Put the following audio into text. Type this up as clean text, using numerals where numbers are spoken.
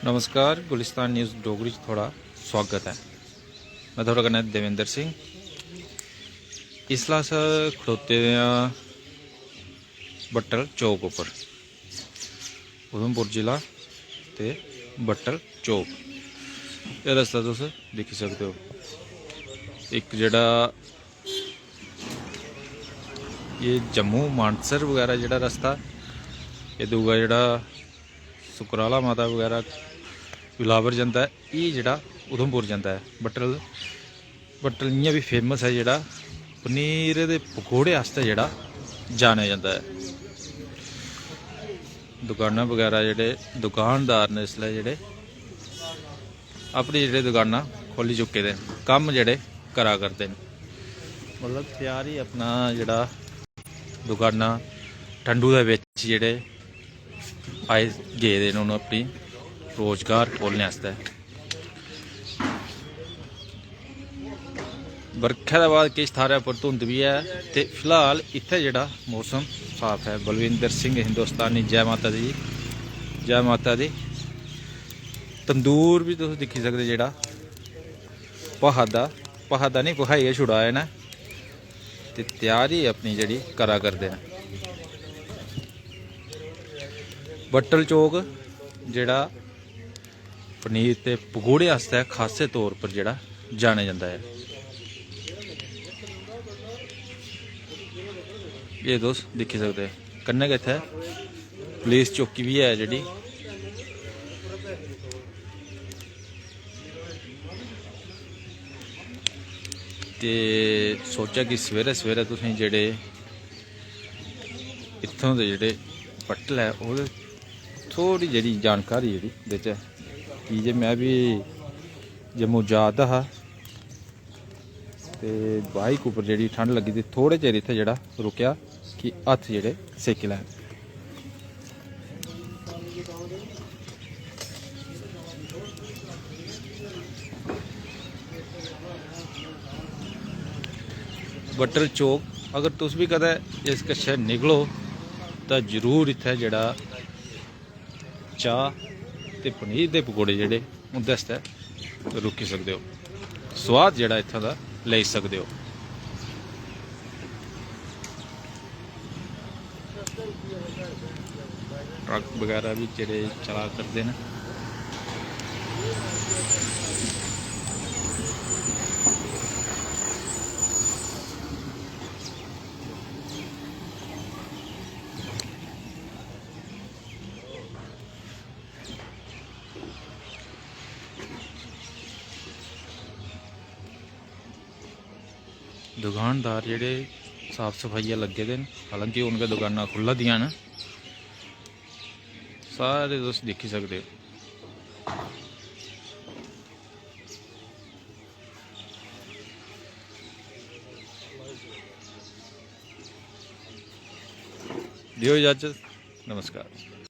नमस्कार, गुलिस्तान न्यूज़ डोगरी थोड़ा स्वागत है। मैं थोड़ा कन्नै देवेंद्र सिंह। इसलै अस खड़ोते दे आं बट्टल चौक उप्पर, उधमपुर जिला ते बट्टल चौक। एह् रस्ता तुस दिक्खी सकदे हो। इक जेह्ड़ा ये जम्मू मानसर वगैरह जेह्ड़ा रस्ता, एह् दूआ जेह्ड़ा सुकराला माता वगैरह बिलावर जंदा है, ये जेह्ड़ा उधमपुर जंदा है। बट्टल इ'यां भी फेमस है, जेह्ड़ा पनीर दे पकौड़े आस्तै जेह्ड़ा जाने जंदा है। दुकानां वगैरह जेह्ड़े दुकानदार ने इसलै जेह्ड़े अपनी जेह्ड़े दुकानां खोली चुके दे न, कम्म जेह्ड़े करा करदे न, मतलब त्यार ही अपना जेह्ड़ा दुकानां ठंडू दे बिच जेह्ड़े आए गेदे न, उन्होंने अपनी रोजगार खोलने आस्तै। बरखा के बाद किश थाह्रें पर धुंध भी है, ते फिलहाल इत्थै जेह्ड़ा मौसम साफ है। बलविंदर सिंह हिंदुस्तानी, जय माता दी, जय माता दी। तंदूर भी तुस दिक्खी सकदे, जेह्ड़ा भखादा नहीं भखाइयै छुड़ाए न, ते त्यारी अपनी जेह्ड़ी करा करदे न। बट्टल चौक जेह्ड़ा पनीर ते पकौड़े आस्तै खासे तौर पर जेह्ड़ा जाने जंदा है। ये तुस दिक्खी सकदे, कन्नै गै इत्थै पुलिस चौकी भी है जेह्ड़ी। ते सोचा कि सवेरे सवेरे तुसें जेह्ड़े इत्थों दे जेह्ड़े बट्टल है ओह्दे थोड़ी जेह्ड़ी जानकारी जेह्ड़ी देचै, की जे मैं भी जम्मू जा दा हा, ते बाइक उप्पर जेह्ड़ी ठंड लगी दी, थोड़े चिर इत्थै जेह्ड़ा रुकेआ कि हत्थ जेह्ड़े सेकी लैन। बट्टल चौक अगर तुस भी कदें इस कच्छै निकलो तो जरूर इत्थै जेह्ड़ा चाह् ते पनीर दे पकौड़े जेह्ड़े उं'दे आस्तै रुकी सकदे हो, स्वाद जेह्ड़ा इत्थां दा लेई सकदे हो। ट्रक वगैरह भी जेह्ड़े चला करदे न। दुकानदार जेह्ड़े साफ सफाइया लगे दे न, हालांकि हून गै दुकानां खुल्ला दियां न, सारे तुस दिक्खी सकदे हो। दियो इजाजत, नमस्कार।